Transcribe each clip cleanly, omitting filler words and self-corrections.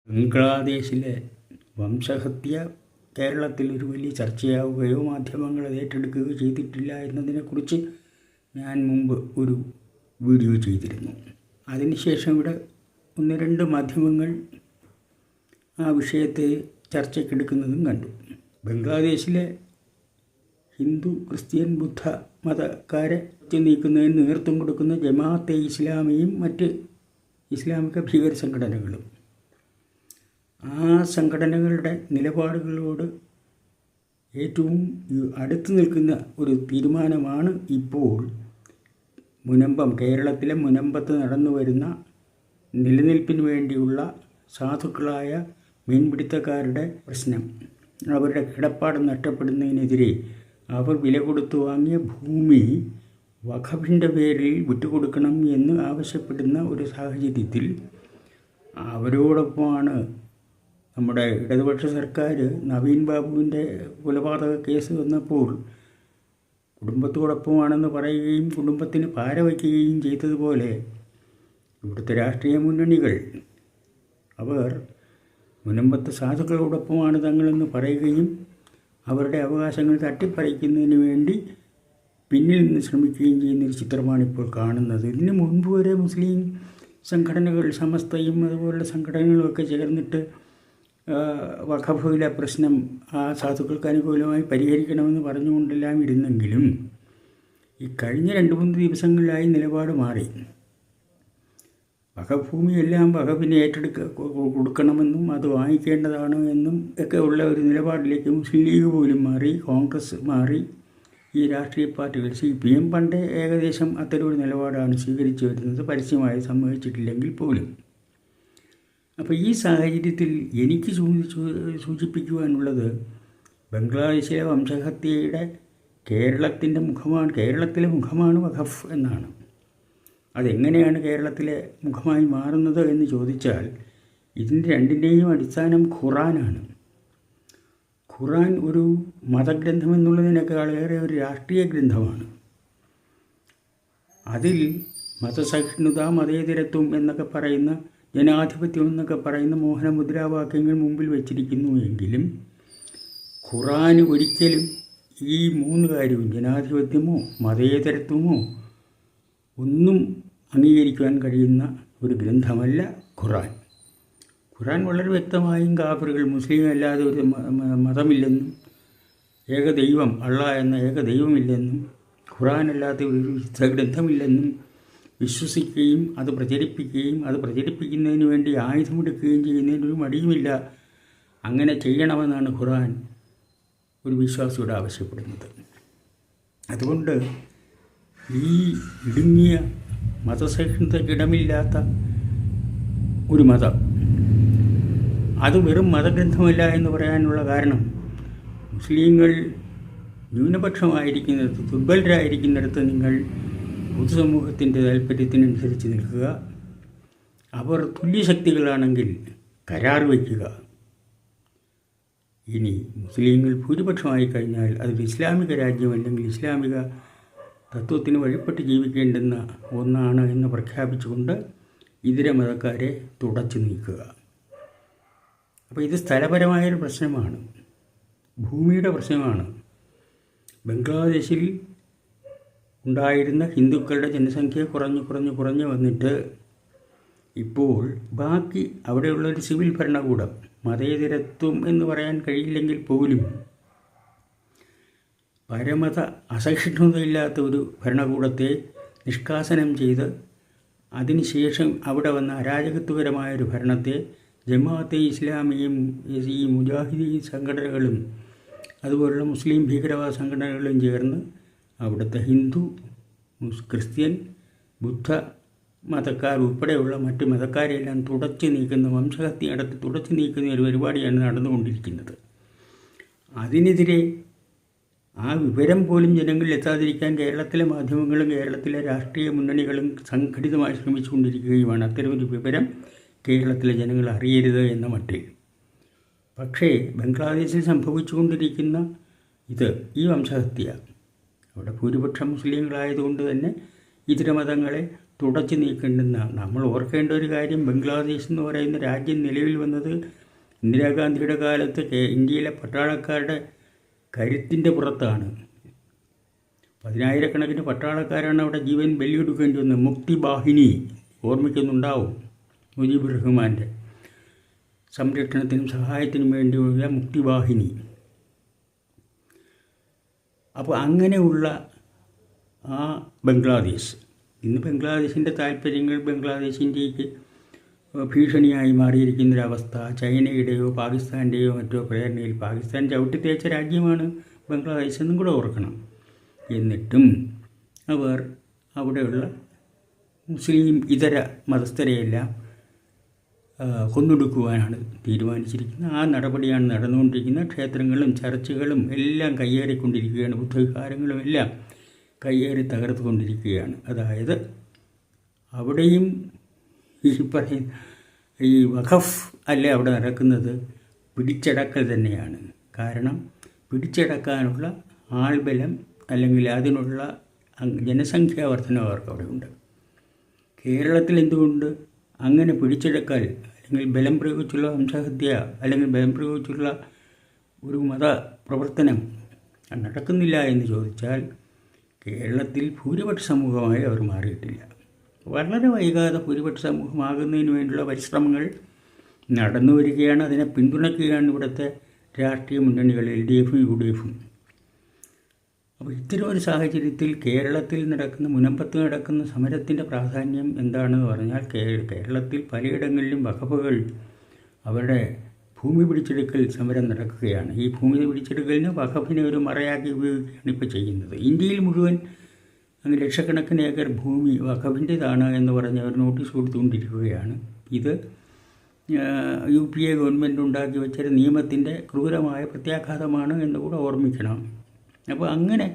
ബംഗ്ലാദേശിലെ വംശഹത്യ കേരളത്തിൽ ഒരു വലിയ ചർച്ചയാവുകയോ മാധ്യമങ്ങൾ അത് ഏറ്റെടുക്കുകയോ ചെയ്തിട്ടില്ല എന്നതിനെക്കുറിച്ച് ഞാൻ മുമ്പ് ഒരു വീഡിയോ ചെയ്തിരുന്നു. അതിനുശേഷം ഇവിടെ ഒന്ന് രണ്ട് മാധ്യമങ്ങൾ ആ വിഷയത്തെ ചർച്ചയ്ക്കെടുക്കുന്നതും കണ്ടു. ബംഗ്ലാദേശിലെ ഹിന്ദു, ക്രിസ്ത്യൻ, ബുദ്ധ മതക്കാരെ നീക്കുന്നതിന് നേതൃത്വം കൊടുക്കുന്ന ജമാഅത്തെ ഇസ്ലാമിയും മറ്റ് ഇസ്ലാമിക ഭീകര സംഘടനകളും ആ സംഘടനകളുടെ നിലപാടുകളോട് ഏറ്റവും അടുത്ത് നിൽക്കുന്ന ഒരു തീരുമാനമാണ് ഇപ്പോൾ കേരളത്തിലെ മുനമ്പത്ത് നടന്നു വരുന്ന നിലനിൽപ്പിന് വേണ്ടിയുള്ള സാധുക്കളായ മീൻപിടുത്തക്കാരുടെ പ്രശ്നം. അവരുടെ കിടപ്പാടം നഷ്ടപ്പെടുന്നതിനെതിരെ അവർ വില കൊടുത്തു വാങ്ങിയ ഭൂമി വഖഫിൻ്റെ പേരിൽ വിട്ടുകൊടുക്കണം എന്ന് ആവശ്യപ്പെടുന്ന ഒരു സാഹചര്യത്തിൽ അവരോടൊപ്പമാണ് നമ്മുടെ ഇടതുപക്ഷ സർക്കാർ. നവീൻ ബാബുവിൻ്റെ കൊലപാതക കേസ് വന്നപ്പോൾ കുടുംബത്തോടൊപ്പമാണെന്ന് പറയുകയും കുടുംബത്തിന് പാര വയ്ക്കുകയും ചെയ്തതുപോലെ ഇവിടുത്തെ രാഷ്ട്രീയ മുന്നണികൾ അവർ മുനമ്പത്ത് സാധുക്കളോടൊപ്പമാണ് തങ്ങളെന്ന് പറയുകയും അവരുടെ അവകാശങ്ങൾ തട്ടിപ്പറിക്കുന്നതിന് വേണ്ടി പിന്നിൽ നിന്ന് ശ്രമിക്കുകയും ചെയ്യുന്നൊരു ചിത്രമാണ് ഇപ്പോൾ കാണുന്നത്. ഇതിന് മുൻപ് വരെ മുസ്ലിം സംഘടനകൾ, സമസ്തയും അതുപോലുള്ള സംഘടനകളുമൊക്കെ ചേർന്നിട്ട് വഖഫിലെ പ്രശ്നം ആ സാധുക്കൾക്ക് അനുകൂലമായി പരിഹരിക്കണമെന്ന് പറഞ്ഞുകൊണ്ടെല്ലാം ഇരുന്നെങ്കിലും ഈ കഴിഞ്ഞ 2-3 ദിവസങ്ങളിലായി നിലപാട് മാറി. വഖഫ് ഭൂമിയെല്ലാം വഖഫിന് കൊടുക്കണമെന്നും അത് വാങ്ങിക്കേണ്ടതാണ് എന്നും ഒക്കെ ഉള്ള ഒരു നിലപാടിലേക്ക് മുസ്ലിം ലീഗ് പോലും മാറി, കോൺഗ്രസ് മാറി. ഈ രാഷ്ട്രീയ പാർട്ടികൾ CPM പണ്ട് ഏകദേശം അത്തരമൊരു നിലപാടാണ് സ്വീകരിച്ചു വരുന്നത്, പരസ്യമായി സമ്മതിച്ചിട്ടില്ലെങ്കിൽ പോലും. അപ്പോൾ ഈ സാഹചര്യത്തിൽ എനിക്ക് സൂചിപ്പിക്കുവാനുള്ളത് ബംഗ്ലാദേശിലെ വംശഹത്യയുടെ കേരളത്തിലെ മുഖമാണ് വഖഫ് എന്നാണ്. അതെങ്ങനെയാണ് കേരളത്തിലെ മുഖമായി മാറുന്നത് എന്ന് ചോദിച്ചാൽ ഇതിൻ്റെ രണ്ടിൻ്റെയും അടിസ്ഥാനം ഖുറാനാണ്. ഖുറാൻ ഒരു മതഗ്രന്ഥം എന്നുള്ളതിനേക്കാളേറെ ഒരു രാഷ്ട്രീയ ഗ്രന്ഥമാണ്. അതിൽ മതസഹിഷ്ണുത, മതേതരത്വം എന്നൊക്കെ പറയുന്ന, ജനാധിപത്യം എന്നൊക്കെ പറയുന്ന മോഹന മുദ്രാവാക്യങ്ങൾ മുമ്പിൽ വച്ചിരിക്കുന്നു എങ്കിലും ഖുറാൻ ഒരിക്കലും ഈ 3 കാര്യവും, ജനാധിപത്യമോ മതേതരത്വമോ ഒന്നും അംഗീകരിക്കുവാൻ കഴിയുന്ന ഒരു ഗ്രന്ഥമല്ല ഖുറാൻ. ഖുറാൻ വളരെ വ്യക്തമായും കാഫിറുകൾ, മുസ്ലിം അല്ലാതെ ഒരു മതമില്ലെന്നും ഏകദൈവം, അള്ളാഹ് എന്ന ഏകദൈവമില്ലെന്നും ഖുറാനല്ലാത്ത ഒരു ഗ്രന്ഥമില്ലെന്നും വിശ്വസിക്കുകയും അത് പ്രചരിപ്പിക്കുകയും അത് പ്രചരിപ്പിക്കുന്നതിന് വേണ്ടി ആയുധമെടുക്കുകയും ചെയ്യുന്നതിനൊരു മടിയുമില്ല. അങ്ങനെ ചെയ്യണമെന്നാണ് ഖുറാൻ ഒരു വിശ്വാസിയോട് ആവശ്യപ്പെടുന്നത്. അതുകൊണ്ട് ഈ ഇടുങ്ങിയ മതസഹിഷ്ണുതയ്ക്കിടമില്ലാത്ത ഒരു മതം അത് വെറും മതഗ്രന്ഥമല്ല എന്ന് പറയാനുള്ള കാരണം, മുസ്ലിങ്ങൾ ന്യൂനപക്ഷമായിരിക്കുന്നിടത്ത്, ദുർബലരായിരിക്കുന്നിടത്ത് നിങ്ങൾ പൊതുസമൂഹത്തിൻ്റെ താല്പര്യത്തിനനുസരിച്ച് നിൽക്കുക. അവർ തുല്യശക്തികളാണെങ്കിൽ കരാർ വയ്ക്കുക. ഇനി മുസ്ലിങ്ങൾ ഭൂരിപക്ഷമായി കഴിഞ്ഞാൽ അതൊരു ഇസ്ലാമിക രാജ്യം അല്ലെങ്കിൽ ഇസ്ലാമിക തത്വത്തിന് വഴിപ്പെട്ട് ജീവിക്കേണ്ടുന്ന ഒന്നാണ് എന്ന് പ്രഖ്യാപിച്ചുകൊണ്ട് ഇതര മതക്കാരെ തുടച്ചു നീക്കുക. അപ്പോൾ ഇത് സ്ഥലപരമായൊരു പ്രശ്നമാണ്, ഭൂമിയുടെ പ്രശ്നമാണ്. ബംഗ്ലാദേശിൽ ഉണ്ടായിരുന്ന ഹിന്ദുക്കളുടെ ജനസംഖ്യ കുറഞ്ഞു വന്നിട്ട് ഇപ്പോൾ ബാക്കി അവിടെയുള്ളൊരു സിവിൽ ഭരണകൂടം, മതേതരത്വം എന്ന് പറയാൻ കഴിയില്ലെങ്കിൽ പോലും പരമത അസഹിഷ്ണുതയില്ലാത്ത ഒരു ഭരണകൂടത്തെ നിഷ്കാസനം ചെയ്ത് അതിനുശേഷം അവിടെ വന്ന അരാജകത്വകരമായൊരു ഭരണത്തെ ജമാഅത്തെ ഇസ്ലാമിയും ഈ മുജാഹിദീൻ സംഘടനകളും അതുപോലുള്ള മുസ്ലിം ഭീകരവാദ സംഘടനകളും ചേർന്ന് അവിടുത്തെ ഹിന്ദു, ക്രിസ്ത്യൻ, ബുദ്ധ മതക്കാർ ഉൾപ്പെടെയുള്ള മറ്റ് മതക്കാരെല്ലാം തുടച്ചു നീക്കുന്ന, വംശഹത്യ നടത്തി തുടച്ചു നീക്കുന്ന ഒരു പരിപാടിയാണ് നടന്നുകൊണ്ടിരിക്കുന്നത്. അതിനെതിരെ ആ വിവരം പോലും ജനങ്ങളിൽ എത്താതിരിക്കാൻ കേരളത്തിലെ മാധ്യമങ്ങളും കേരളത്തിലെ രാഷ്ട്രീയ മുന്നണികളും സംഘടിതമായി ശ്രമിച്ചുകൊണ്ടിരിക്കുകയുമാണ്. അത്തരമൊരു വിവരം കേരളത്തിലെ ജനങ്ങൾ അറിയരുത് എന്ന മട്ടിൽ. പക്ഷേ ബംഗ്ലാദേശിൽ സംഭവിച്ചുകൊണ്ടിരിക്കുന്ന ഈ വംശഹത്യ, അവിടെ ഭൂരിപക്ഷം മുസ്ലിങ്ങളായതുകൊണ്ട് തന്നെ ഇതര മതങ്ങളെ തുടച്ചു നീക്കേണ്ടുന്ന. നമ്മൾ ഓർക്കേണ്ട ഒരു കാര്യം, ബംഗ്ലാദേശ് എന്ന് പറയുന്ന രാജ്യം നിലവിൽ വന്നത് ഇന്ദിരാഗാന്ധിയുടെ കാലത്ത് ഇന്ത്യയിലെ പട്ടാളക്കാരുടെ കരുത്തിൻ്റെ പുറത്താണ്. 10,000-കണക്കിന് പട്ടാളക്കാരാണ് അവിടെ ജീവൻ ബലിയെടുക്കേണ്ടി വന്നത്. മുക്തി ബാഹിനി ഓർമ്മിക്കുന്നുണ്ടാവും, മുജീബുർ റഹ്മാൻ്റെ സംരക്ഷണത്തിനും സഹായത്തിനും വേണ്ടിയുള്ള മുക്തി ബാഹിനി. അപ്പോൾ അങ്ങനെയുള്ള ആ ബംഗ്ലാദേശ്, ഇന്ന് ബംഗ്ലാദേശിൻ്റെ താല്പര്യങ്ങൾ, ബംഗ്ലാദേശ് ഇന്ത്യക്ക് ഭീഷണിയായി മാറിയിരിക്കുന്നൊരവസ്ഥ, ചൈനയുടെയോ പാകിസ്ഥാൻ്റെയോ മറ്റോ പ്രേരണയിൽ, പാകിസ്ഥാൻ ചവിട്ടിത്തേച്ച രാജ്യമാണ് ബംഗ്ലാദേശ് എന്നും കൂടെ ഓർക്കണം. എന്നിട്ടും അവർ അവിടെയുള്ള മുസ്ലിം ഇതര മതസ്ഥരെയെല്ലാം കൊന്നൊടുക്കുവാനാണ് തീരുമാനിച്ചിരിക്കുന്നത്. ആ നടപടിയാണ് നടന്നുകൊണ്ടിരിക്കുന്നത്. ക്ഷേത്രങ്ങളും ചർച്ചുകളും എല്ലാം കയ്യേറിക്കൊണ്ടിരിക്കുകയാണ്, ബുദ്ധവിഹാരങ്ങളും എല്ലാം കയ്യേറി തകർത്തുകൊണ്ടിരിക്കുകയാണ്. അതായത് അവിടെയും ഈ വഖഫ് അല്ലേ അവിടെ നടക്കുന്നത്, പിടിച്ചടക്കൽ തന്നെയാണ്. കാരണം പിടിച്ചടക്കാനുള്ള ആൾബലം അല്ലെങ്കിൽ അതിനുള്ള ജനസംഖ്യാ വർധന അവർക്ക് അവിടെ ഉണ്ട്. കേരളത്തിൽ എന്തുകൊണ്ട് അങ്ങനെ പിടിച്ചെടുക്കൽ അല്ലെങ്കിൽ ബലം പ്രയോഗിച്ചുള്ള വംശഹത്യ അല്ലെങ്കിൽ ബലം പ്രയോഗിച്ചുള്ള ഒരു മത പ്രവർത്തനം നടക്കുന്നില്ല എന്ന് ചോദിച്ചാൽ, കേരളത്തിൽ ഭൂരിപക്ഷ സമൂഹമായി അവർ മാറിയിട്ടില്ല. വളരെ വൈകാതെ ഭൂരിപക്ഷ സമൂഹമാകുന്നതിന് വേണ്ടിയുള്ള പരിശ്രമങ്ങൾ നടന്നു വരികയാണ്. അതിനെ പിന്തുണയ്ക്കുകയാണ് ഇവിടുത്തെ രാഷ്ട്രീയ മുന്നണികൾ, LDF, UDF. അപ്പോൾ ഇത്തരം ഒരു സാഹചര്യത്തിൽ കേരളത്തിൽ നടക്കുന്ന, മുനമ്പത്ത് നടക്കുന്ന സമരത്തിൻ്റെ പ്രാധാന്യം എന്താണെന്ന് പറഞ്ഞാൽ, കേരളത്തിൽ പലയിടങ്ങളിലും വഖഫുകൾ അവരുടെ ഭൂമി പിടിച്ചെടുക്കൽ സമരം നടക്കുകയാണ്. ഈ ഭൂമി പിടിച്ചെടുക്കലിന് വഖഫിനെ ഒരു മറയാക്കി ഉപയോഗിക്കുകയാണ് ഇപ്പോൾ ചെയ്യുന്നത്. ഇന്ത്യയിൽ മുഴുവൻ അങ്ങ് ലക്ഷക്കണക്കിന് ഏക്കർ ഭൂമി വഖഫിൻ്റേതാണ് എന്ന് പറഞ്ഞ് അവർ നോട്ടീസ് കൊടുത്തുകൊണ്ടിരിക്കുകയാണ്. ഇത് UPA ഗവൺമെൻറ് ഉണ്ടാക്കി വെച്ചൊരു നിയമത്തിൻ്റെ ക്രൂരമായ പ്രത്യാഘാതമാണ് എന്നുകൂടെ ഓർമ്മിക്കണം. അപ്പോൾ അങ്ങനെ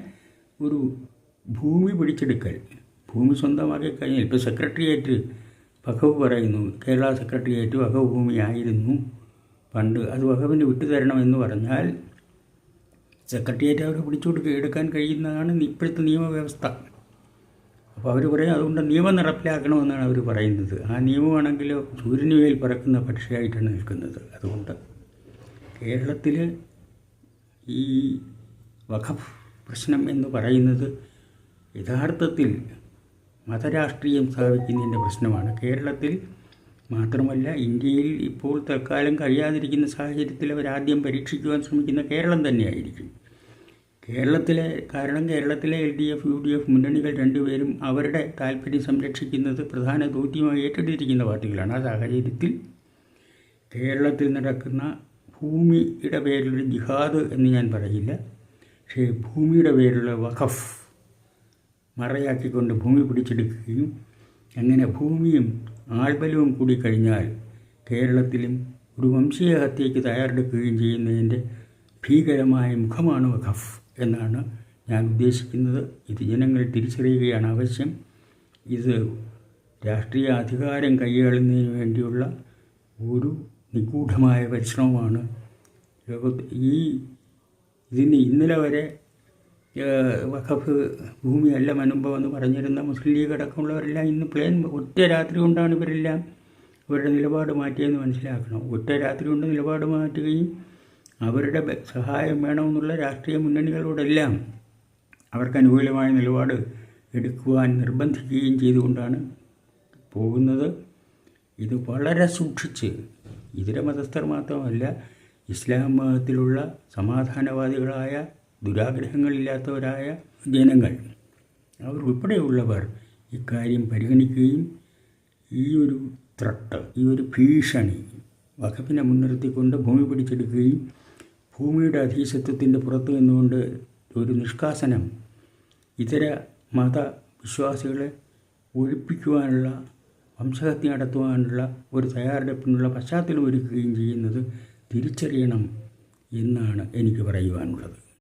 ഒരു ഭൂമി പിടിച്ചെടുക്കൽ, ഭൂമി സ്വന്തമാക്കി കഴിഞ്ഞാൽ, ഇപ്പോൾ സെക്രട്ടേറിയറ്റ് വഖഫ് പറയുന്നു, കേരള സെക്രട്ടേറിയറ്റ് വഖഫ് ഭൂമിയായിരുന്നു പണ്ട്, അത് വഖഫിന് വിട്ടുതരണമെന്ന് പറഞ്ഞാൽ സെക്രട്ടേറിയറ്റ് അവരെ പിടിച്ചുകൊടുക്കുക എടുക്കാൻ കഴിയുന്നതാണ് ഇപ്പോഴത്തെ നിയമവ്യവസ്ഥ. അപ്പോൾ അവർ പറയും അതുകൊണ്ട് നിയമം നടപ്പിലാക്കണമെന്നാണ് അവർ പറയുന്നത്. ആ നിയമമാണെങ്കിലോ സൂര്യന് മേൽ പറക്കുന്ന പക്ഷിയായിട്ടാണ് നിൽക്കുന്നത്. അതുകൊണ്ട് കേരളത്തിൽ ഈ വഖഫ് പ്രശ്നം എന്ന് പറയുന്നത് യഥാർത്ഥത്തിൽ മതരാഷ്ട്രീയം സ്ഥാപിക്കുന്നതിൻ്റെ പ്രശ്നമാണ്. കേരളത്തിൽ മാത്രമല്ല, ഇന്ത്യയിൽ ഇപ്പോൾ തൽക്കാലം കഴിയാതിരിക്കുന്ന സാഹചര്യത്തിൽ അവരാദ്യം പരീക്ഷിക്കുവാൻ ശ്രമിക്കുന്ന കേരളം തന്നെയായിരിക്കും. കാരണം കേരളത്തിലെ LDF, UDF മുന്നണികൾ രണ്ടുപേരും അവരുടെ താല്പര്യം സംരക്ഷിക്കുന്നത് പ്രധാന ദൗത്യമായി ഏറ്റെടുത്തിരിക്കുന്ന പാർട്ടികളാണ്. ആ സാഹചര്യത്തിൽ കേരളത്തിൽ നടക്കുന്ന ഭൂമിയുടെ പേരിലുള്ള ജിഹാദ് എന്ന് ഞാൻ പറയില്ല, പക്ഷേ ഭൂമിയുടെ പേരിലുള്ള വഖഫ് മറയാക്കിക്കൊണ്ട് ഭൂമി പിടിച്ചെടുക്കുകയും അങ്ങനെ ഭൂമിയും ആൾബലവും കൂടി കഴിഞ്ഞാൽ കേരളത്തിലും ഒരു വംശീയ ഹത്യയ്ക്ക് തയ്യാറെടുക്കുകയും ചെയ്യുന്നതിൻ്റെ ഭീകരമായ മുഖമാണ് വഖഫ് എന്നാണ് ഞാൻ ഉദ്ദേശിക്കുന്നത്. ഇത് ജനങ്ങൾ തിരിച്ചറിയുകയാണ് ആവശ്യം. ഇത് രാഷ്ട്രീയ അധികാരം കൈയാളുന്നതിന് വേണ്ടിയുള്ള ഒരു നിഗൂഢമായ പരിശ്രമമാണ്. ഇതിന് ഇന്നലെ വരെ വഖഫ് ഭൂമിയല്ല മുൻപ് എന്ന് പറഞ്ഞിരുന്ന മുസ്ലിം ലീഗ് അടക്കമുള്ളവരെല്ലാം ഇന്ന് ഒറ്റ രാത്രി കൊണ്ടാണ് ഇവരെല്ലാം അവരുടെ നിലപാട് മാറ്റിയെന്ന് മനസ്സിലാക്കണം. ഒറ്റ രാത്രി കൊണ്ട് നിലപാട് മാറ്റുകയും അവരുടെ സഹായം വേണമെന്നുള്ള രാഷ്ട്രീയ മുന്നണികളോടെല്ലാം അവർക്ക് അനുകൂലമായ നിലപാട് എടുക്കുവാൻ നിർബന്ധിക്കുകയും ചെയ്തുകൊണ്ടാണ് പോകുന്നത്. ഇത് വളരെ സൂക്ഷിച്ച് ഇതര മതസ്ഥർ മാത്രമല്ല, ഇസ്ലാം മതത്തിലുള്ള സമാധാനവാദികളായ ദുരാഗ്രഹങ്ങളില്ലാത്തവരായ ജനങ്ങൾ അവർ ഉൾപ്പെടെയുള്ളവർ ഇക്കാര്യം പരിഗണിക്കുകയും ഈ ഒരു ത്രട്ട്, ഈ ഒരു ഭീഷണി വഖഫിനെ മുൻനിർത്തിക്കൊണ്ട് ഭൂമി പിടിച്ചെടുക്കുകയും ഭൂമിയുടെ അധീശത്വത്തിൻ്റെ പുറത്തു നിന്നുകൊണ്ട് ഒരു നിഷ്കാസനം ഇതര മതവിശ്വാസികളെ ഒഴിപ്പിക്കുവാനുള്ള, വംശഹത്യ നടത്തുവാനുള്ള ഒരു തയ്യാറെടുപ്പിനുള്ള പശ്ചാത്തലം ഒരുക്കുകയും ചെയ്യുന്നത് തിരിച്ചറിയണം എന്നാണ് എനിക്ക് പറയുവാനുള്ളത്.